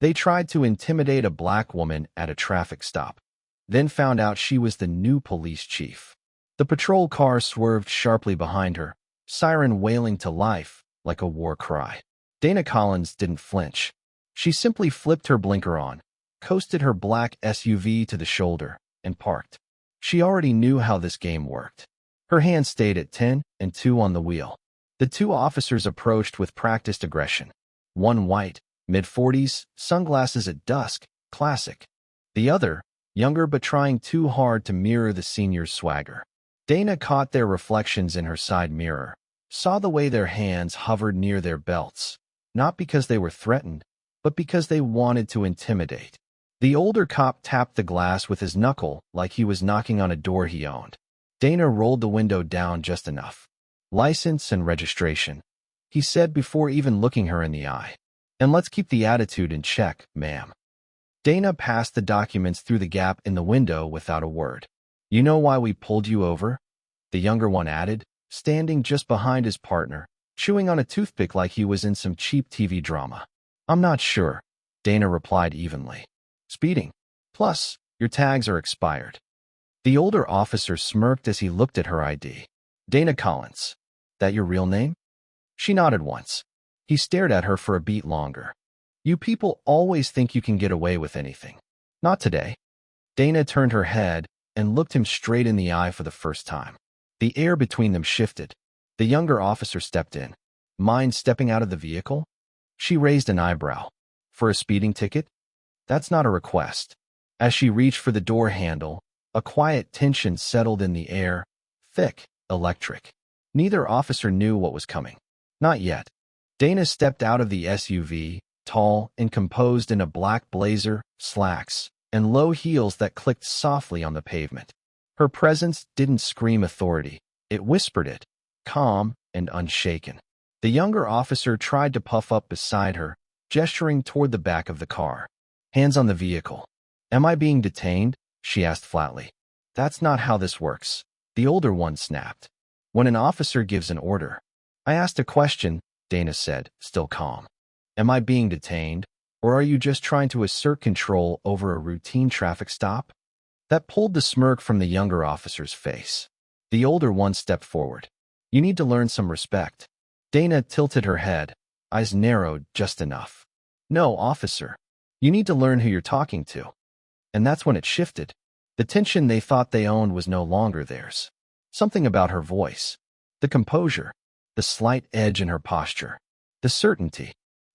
They tried to intimidate a black woman at a traffic stop, then found out she was the new police chief. The patrol car swerved sharply behind her, siren wailing to life like a war cry. Dana Collins didn't flinch. She simply flipped her blinker on, coasted her black SUV to the shoulder, and parked. She already knew how this game worked. Her hand stayed at 10 and 2 on the wheel. The two officers approached with practiced aggression. One white, mid-40s, sunglasses at dusk, classic. The other, younger but trying too hard to mirror the senior's swagger. Dana caught their reflections in her side mirror, saw the way their hands hovered near their belts, not because they were threatened, but because they wanted to intimidate. The older cop tapped the glass with his knuckle like he was knocking on a door he owned. Dana rolled the window down just enough. "License and registration," he said before even looking her in the eye. "And let's keep the attitude in check, ma'am." Dana passed the documents through the gap in the window without a word. "You know why we pulled you over?" the younger one added, standing just behind his partner, chewing on a toothpick like he was in some cheap TV drama. "I'm not sure," Dana replied evenly. "Speeding. Plus, your tags are expired." The older officer smirked as he looked at her ID. "Dana Collins. That your real name?" She nodded once. He stared at her for a beat longer. "You people always think you can get away with anything. Not today." Dana turned her head and looked him straight in the eye for the first time. The air between them shifted. The younger officer stepped in. "Mind stepping out of the vehicle?" She raised an eyebrow. "For a speeding ticket?" "That's not a request." As she reached for the door handle, a quiet tension settled in the air, thick, electric. Neither officer knew what was coming. Not yet. Dana stepped out of the SUV, tall and composed in a black blazer, slacks, and low heels that clicked softly on the pavement. Her presence didn't scream authority. It whispered it, calm and unshaken. The younger officer tried to puff up beside her, gesturing toward the back of the car. "Hands on the vehicle." "Am I being detained?" she asked flatly. "That's not how this works," the older one snapped. "When an officer gives an order." "I asked a question," Dana said, still calm. "Am I being detained, or are you just trying to assert control over a routine traffic stop?" That pulled the smirk from the younger officer's face. The older one stepped forward. "You need to learn some respect." Dana tilted her head, eyes narrowed just enough. "No, officer. You need to learn who you're talking to." And that's when it shifted. The tension they thought they owned was no longer theirs. Something about her voice, the composure, the slight edge in her posture, the certainty.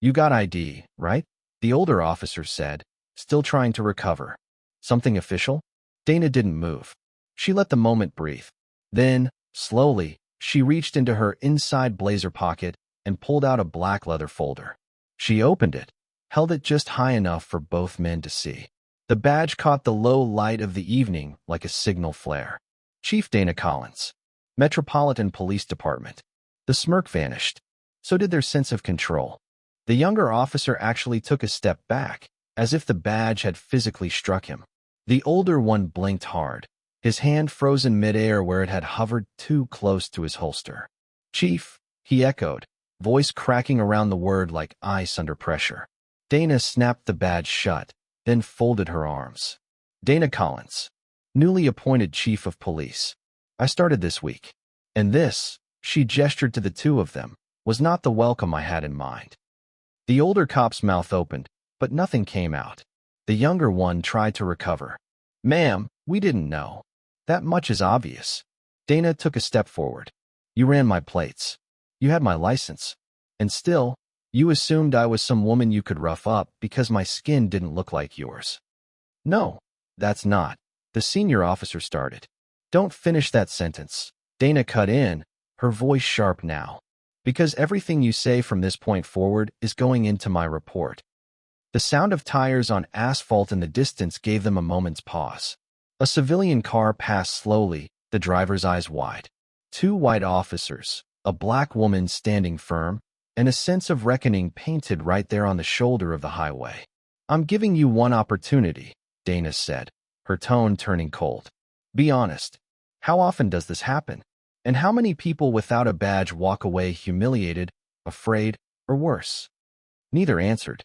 "You got ID, right?" the older officer said, still trying to recover. "Something official?" Dana didn't move. She let the moment breathe. Then, slowly, she reached into her inside blazer pocket and pulled out a black leather folder. She opened it, held it just high enough for both men to see. The badge caught the low light of the evening like a signal flare. "Chief Dana Collins, Metropolitan Police Department." The smirk vanished. So did their sense of control. The younger officer actually took a step back, as if the badge had physically struck him. The older one blinked hard, his hand frozen midair where it had hovered too close to his holster. "Chief," he echoed, voice cracking around the word like ice under pressure. Dana snapped the badge shut, then folded her arms. "Dana Collins, newly appointed Chief of Police. I started this week. And this," she gestured to the two of them, "was not the welcome I had in mind." The older cop's mouth opened, but nothing came out. The younger one tried to recover. "Ma'am, we didn't know. That much is obvious." Dana took a step forward. "You ran my plates. You had my license. And still, you assumed I was some woman you could rough up because my skin didn't look like yours." "No, that's not," the senior officer started. "Don't finish that sentence," Dana cut in, her voice sharp now. "Because everything you say from this point forward is going into my report." The sound of tires on asphalt in the distance gave them a moment's pause. A civilian car passed slowly, the driver's eyes wide. Two white officers, a black woman standing firm, and a sense of reckoning painted right there on the shoulder of the highway. "I'm giving you one opportunity," Dana said, her tone turning cold. "Be honest. How often does this happen? And how many people without a badge walk away humiliated, afraid, or worse?" Neither answered.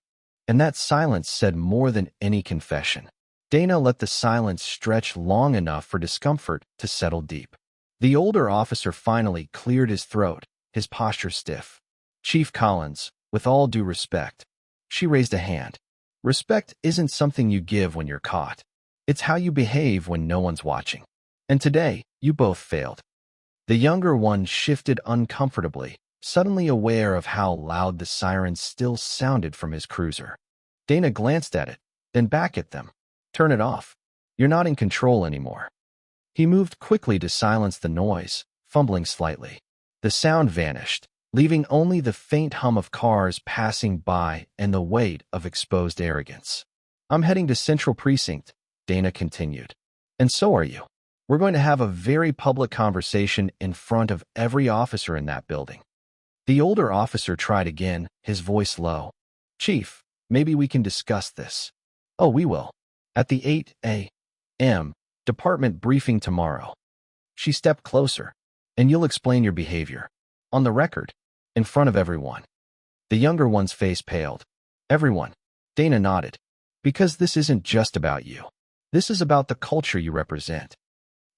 And that silence said more than any confession. Dana let the silence stretch long enough for discomfort to settle deep. The older officer finally cleared his throat, his posture stiff. "Chief Collins, with all due respect." She raised a hand. "Respect isn't something you give when you're caught. It's how you behave when no one's watching. And today, you both failed." The younger one shifted uncomfortably, suddenly aware of how loud the sirens still sounded from his cruiser. Dana glanced at it, then back at them. "Turn it off. You're not in control anymore." He moved quickly to silence the noise, fumbling slightly. The sound vanished, leaving only the faint hum of cars passing by and the weight of exposed arrogance. "I'm heading to Central Precinct," Dana continued. "And so are you. We're going to have a very public conversation in front of every officer in that building." The older officer tried again, his voice low. "Chief, maybe we can discuss this." "Oh, we will. At the 8 a.m. department briefing tomorrow." She stepped closer. "And you'll explain your behavior. On the record. In front of everyone." The younger one's face paled. "Everyone." Dana nodded. "Because this isn't just about you. This is about the culture you represent."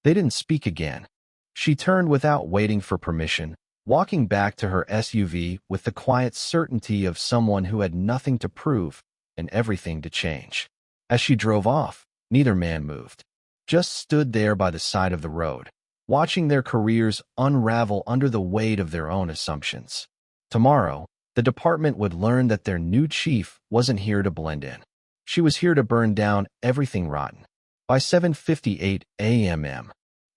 They didn't speak again. She turned without waiting for permission, walking back to her SUV with the quiet certainty of someone who had nothing to prove and everything to change. As she drove off, neither man moved, just stood there by the side of the road, watching their careers unravel under the weight of their own assumptions. Tomorrow, the department would learn that their new chief wasn't here to blend in. She was here to burn down everything rotten. By 7:58 a.m.,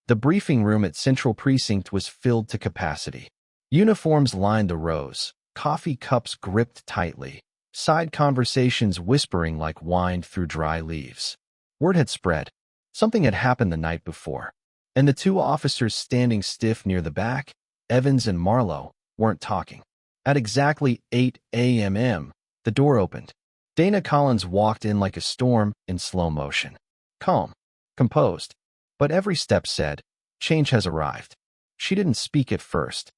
the briefing room at Central Precinct was filled to capacity. Uniforms lined the rows, coffee cups gripped tightly, side conversations whispering like wind through dry leaves. Word had spread. Something had happened the night before. And the two officers standing stiff near the back, Evans and Marlowe, weren't talking. At exactly 8 a.m., the door opened. Dana Collins walked in like a storm in slow motion. Calm, composed. But every step said, "Change has arrived." She didn't speak at first,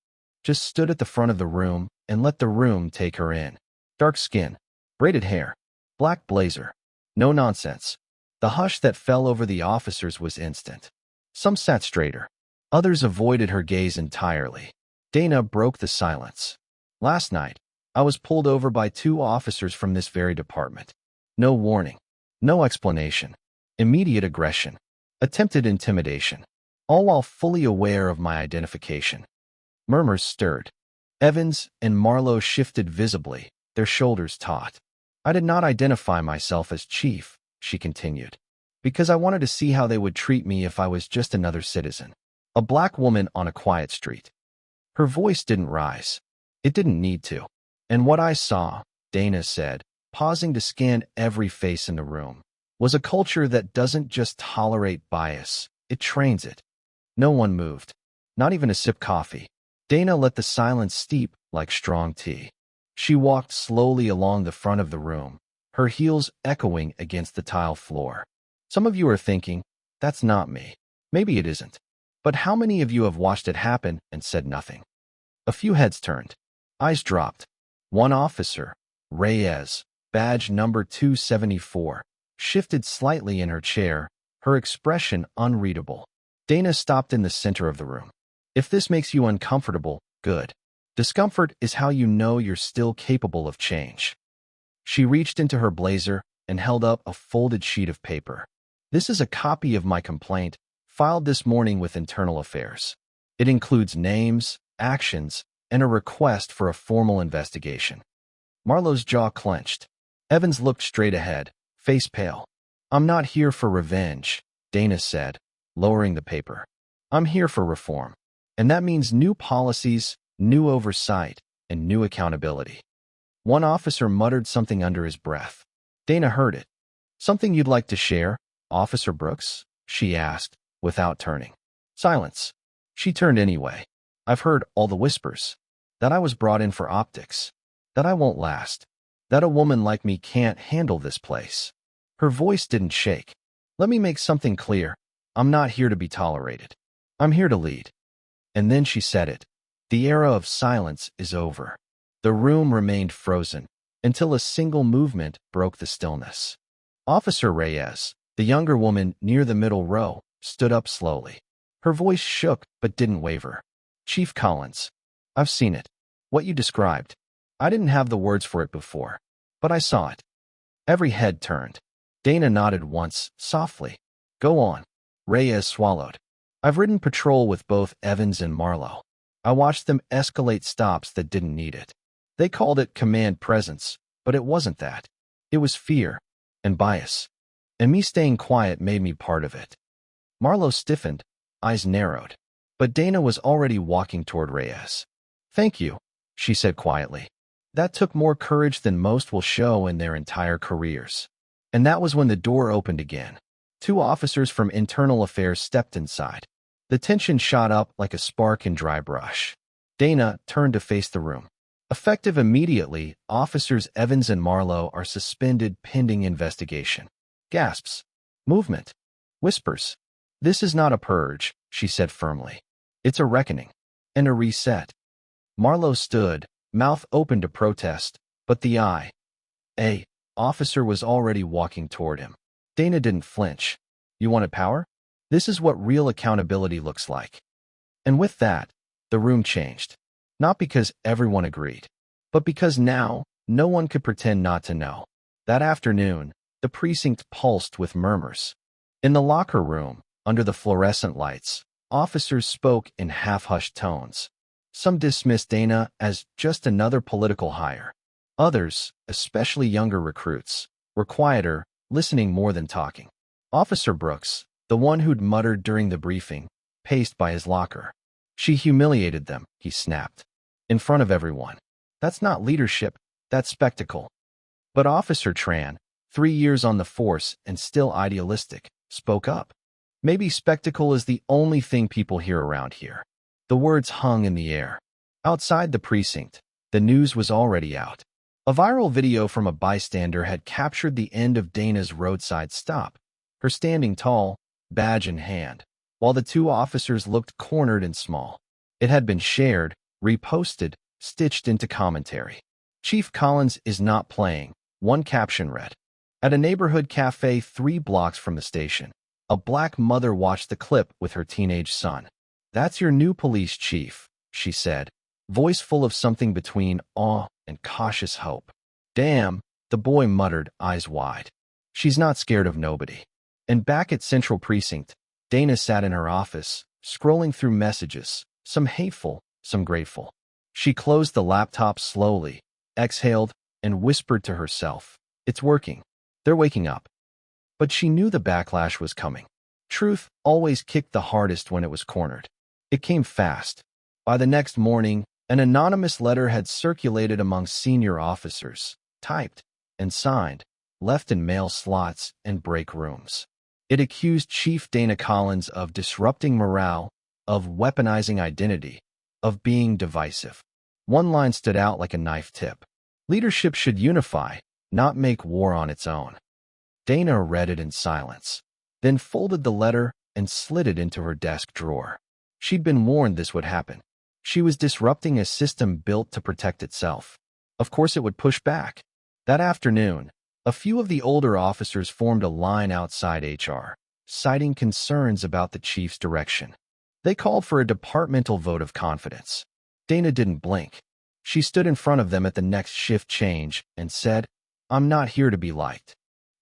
just stood at the front of the room and let the room take her in. Dark skin, braided hair, black blazer. No nonsense. The hush that fell over the officers was instant. Some sat straighter. Others avoided her gaze entirely. Dana broke the silence. "Last night, I was pulled over by two officers from this very department. No warning. No explanation. Immediate aggression. Attempted intimidation. All while fully aware of my identification." Murmurs stirred. Evans and Marlowe shifted visibly, their shoulders taut. "I did not identify myself as chief," she continued, "because I wanted to see how they would treat me if I was just another citizen. A black woman on a quiet street." Her voice didn't rise. It didn't need to. "And what I saw," Dana said, pausing to scan every face in the room, "was a culture that doesn't just tolerate bias, it trains it." No one moved. Not even a sip coffee. Dana let the silence steep like strong tea. She walked slowly along the front of the room, her heels echoing against the tile floor. "Some of you are thinking, that's not me. Maybe it isn't. But how many of you have watched it happen and said nothing?" A few heads turned. Eyes dropped. One officer, Reyes, badge number 274, shifted slightly in her chair, her expression unreadable. Dana stopped in the center of the room. "If this makes you uncomfortable, good. Discomfort is how you know you're still capable of change." She reached into her blazer and held up a folded sheet of paper. "This is a copy of my complaint, filed this morning with Internal Affairs. It includes names, actions, and a request for a formal investigation." Marlowe's jaw clenched. Evans looked straight ahead, face pale. "I'm not here for revenge," Dana said, lowering the paper. "I'm here for reform. And that means new policies, new oversight, and new accountability." One officer muttered something under his breath. Dana heard it. "Something you'd like to share, Officer Brooks?" she asked, without turning. Silence. She turned anyway. "I've heard all the whispers. That I was brought in for optics. That I won't last. That a woman like me can't handle this place." Her voice didn't shake. "Let me make something clear. I'm not here to be tolerated. I'm here to lead." And then she said it. The era of silence is over. The room remained frozen, until a single movement broke the stillness. Officer Reyes, the younger woman near the middle row, stood up slowly. Her voice shook but didn't waver. "Chief Collins, I've seen it. What you described. I didn't have the words for it before, but I saw it." Every head turned. Dana nodded once, softly. "Go on." Reyes swallowed. "I've ridden patrol with both Evans and Marlowe. I watched them escalate stops that didn't need it. They called it command presence, but it wasn't that. It was fear and bias. And me staying quiet made me part of it." Marlowe stiffened, eyes narrowed. But Dana was already walking toward Reyes. "Thank you," she said quietly. "That took more courage than most will show in their entire careers." And that was when the door opened again. Two officers from Internal Affairs stepped inside. The tension shot up like a spark in dry brush. Dana turned to face the room. Effective immediately, Officers Evans and Marlowe are suspended pending investigation. Gasps. Movement. Whispers. "This is not a purge," she said firmly. "It's a reckoning. And a reset." Marlowe stood, mouth open to protest, but the officer was already walking toward him. Dana didn't flinch. "You wanted power? This is what real accountability looks like." And with that, the room changed. Not because everyone agreed, but because now, no one could pretend not to know. That afternoon, the precinct pulsed with murmurs. In the locker room, under the fluorescent lights, officers spoke in half-hushed tones. Some dismissed Dana as just another political hire. Others, especially younger recruits, were quieter, listening more than talking. Officer Brooks, the one who'd muttered during the briefing, paced by his locker. "She humiliated them," he snapped. "In front of everyone. That's not leadership, that's spectacle." But Officer Tran, 3 years on the force and still idealistic, spoke up. "Maybe spectacle is the only thing people hear around here." The words hung in the air. Outside the precinct, the news was already out. A viral video from a bystander had captured the end of Dana's roadside stop, her standing tall, badge in hand, while the two officers looked cornered and small. It had been shared, reposted, stitched into commentary. "Chief Collins is not playing," one caption read. At a neighborhood cafe 3 blocks from the station, a black mother watched the clip with her teenage son. "That's your new police chief," she said, voice full of something between awe and cautious hope. "Damn," the boy muttered, eyes wide. "She's not scared of nobody." And back at Central Precinct, Dana sat in her office, scrolling through messages, some hateful, some grateful. She closed the laptop slowly, exhaled, and whispered to herself, "It's working. They're waking up." But she knew the backlash was coming. Truth always kicked the hardest when it was cornered. It came fast. By the next morning, an anonymous letter had circulated among senior officers, typed and signed, left in mail slots and break rooms. It accused Chief Dana Collins of disrupting morale, of weaponizing identity, of being divisive. One line stood out like a knife tip. "Leadership should unify, not make war on its own." Dana read it in silence, then folded the letter and slid it into her desk drawer. She'd been warned this would happen. She was disrupting a system built to protect itself. Of course it would push back. That afternoon, a few of the older officers formed a line outside HR, citing concerns about the chief's direction. They called for a departmental vote of confidence. Dana didn't blink. She stood in front of them at the next shift change and said, "I'm not here to be liked.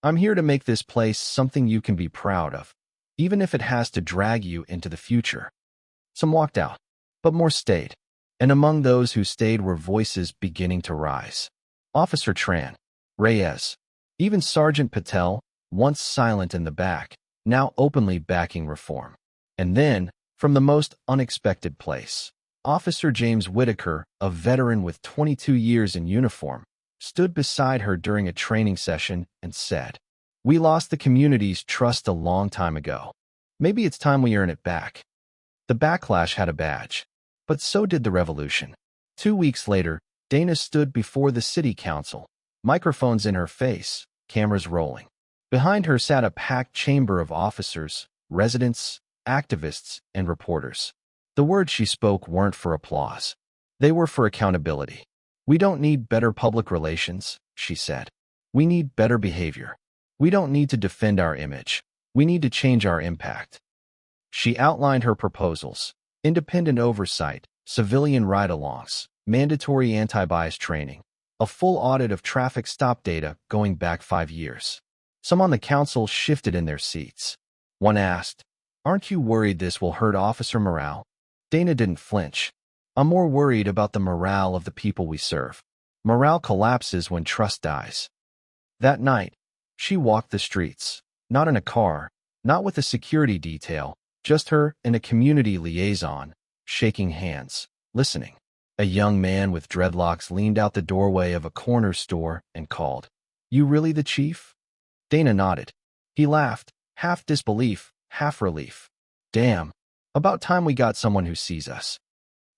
I'm here to make this place something you can be proud of, even if it has to drag you into the future." Some walked out, but more stayed. And among those who stayed were voices beginning to rise. Officer Tran, Reyes, even Sergeant Patel, once silent in the back, now openly backing reform. And then, from the most unexpected place, Officer James Whitaker, a veteran with 22 years in uniform, stood beside her during a training session and said, "We lost the community's trust a long time ago. Maybe it's time we earn it back." The backlash had a badge, but so did the revolution. 2 weeks later, Dana stood before the city council, microphones in her face, cameras rolling. Behind her sat a packed chamber of officers, residents, activists, and reporters. The words she spoke weren't for applause. They were for accountability. We don't need better public relations, she said. We need better behavior. We don't need to defend our image. We need to change our impact. She outlined her proposals: independent oversight, civilian ride-alongs, mandatory anti-bias training, a full audit of traffic stop data going back 5 years. Some on the council shifted in their seats. One asked, "Aren't you worried this will hurt officer morale?" Dana didn't flinch. "I'm more worried about the morale of the people we serve. Morale collapses when trust dies." That night, she walked the streets, not in a car, not with a security detail, just her and a community liaison, shaking hands, listening. A young man with dreadlocks leaned out the doorway of a corner store and called, "You really the chief?" Dana nodded. He laughed, half disbelief, half relief. "Damn, about time we got someone who sees us."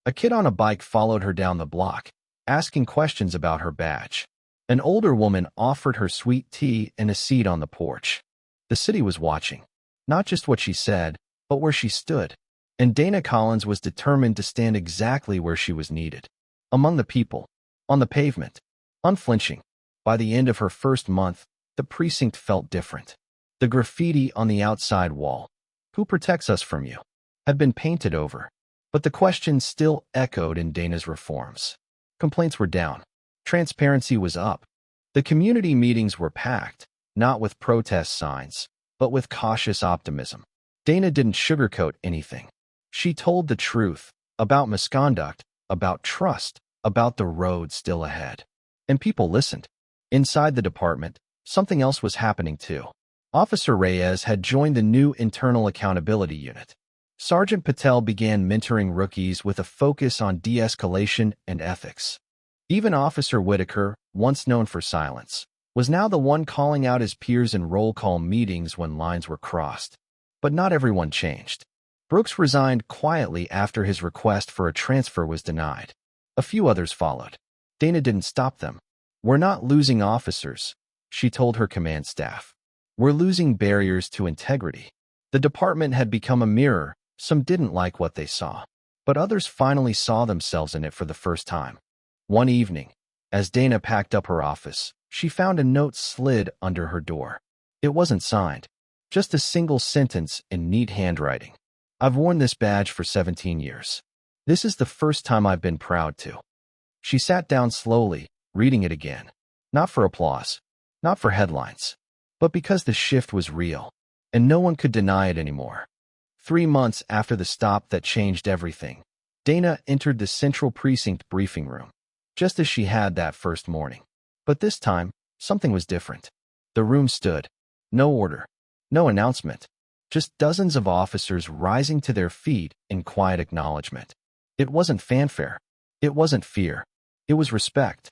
A kid on a bike followed her down the block, asking questions about her badge. An older woman offered her sweet tea and a seat on the porch. The city was watching, not just what she said, but where she stood. And Dana Collins was determined to stand exactly where she was needed. Among the people, on the pavement, unflinching. By the end of her first month, the precinct felt different. The graffiti on the outside wall, "Who protects us from you?" had been painted over. But the question still echoed in Dana's reforms. Complaints were down. Transparency was up. The community meetings were packed, not with protest signs, but with cautious optimism. Dana didn't sugarcoat anything. She told the truth about misconduct, about trust, about the road still ahead. And people listened. Inside the department, something else was happening too. Officer Reyes had joined the new Internal Accountability Unit. Sergeant Patel began mentoring rookies with a focus on de-escalation and ethics. Even Officer Whitaker, once known for silence, was now the one calling out his peers in roll call meetings when lines were crossed. But not everyone changed. Brooks resigned quietly after his request for a transfer was denied. A few others followed. Dana didn't stop them. "We're not losing officers," she told her command staff. "We're losing barriers to integrity." The department had become a mirror. Some didn't like what they saw, but others finally saw themselves in it for the first time. One evening, as Dana packed up her office, she found a note slid under her door. It wasn't signed, just a single sentence in neat handwriting. "I've worn this badge for 17 years. This is the first time I've been proud to." She sat down slowly, reading it again. Not for applause, not for headlines, but because the shift was real, and no one could deny it anymore. 3 months after the stop that changed everything, Dana entered the Central Precinct briefing room, just as she had that first morning. But this time, something was different. The room stood. No order, no announcement, just dozens of officers rising to their feet in quiet acknowledgement. It wasn't fanfare. It wasn't fear. It was respect.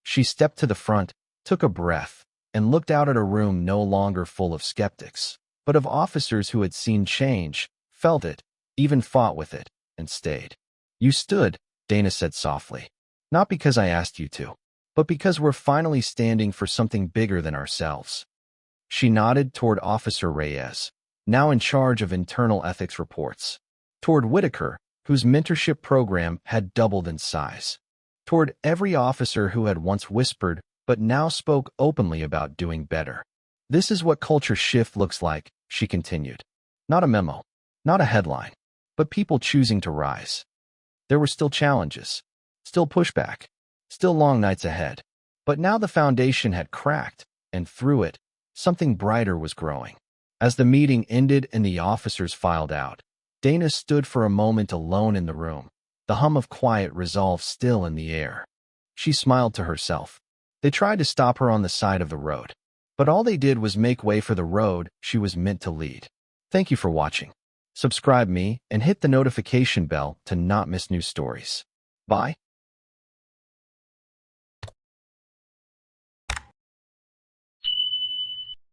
She stepped to the front, took a breath, and looked out at a room no longer full of skeptics, but of officers who had seen change, felt it, even fought with it, and stayed. "You stood," Dana said softly. "Not because I asked you to, but because we're finally standing for something bigger than ourselves." She nodded toward Officer Reyes, now in charge of internal ethics reports, toward Whitaker, whose mentorship program had doubled in size, toward every officer who had once whispered but now spoke openly about doing better. "This is what culture shift looks like," she continued. "Not a memo, not a headline, but people choosing to rise." There were still challenges, still pushback, still long nights ahead. But now the foundation had cracked, and through it, something brighter was growing. As the meeting ended and the officers filed out, Dana stood for a moment alone in the room, the hum of quiet resolve still in the air. She smiled to herself. They tried to stop her on the side of the road, but all they did was make way for the road she was meant to lead. Thank you for watching. Subscribe me and hit the notification bell to not miss new stories. Bye.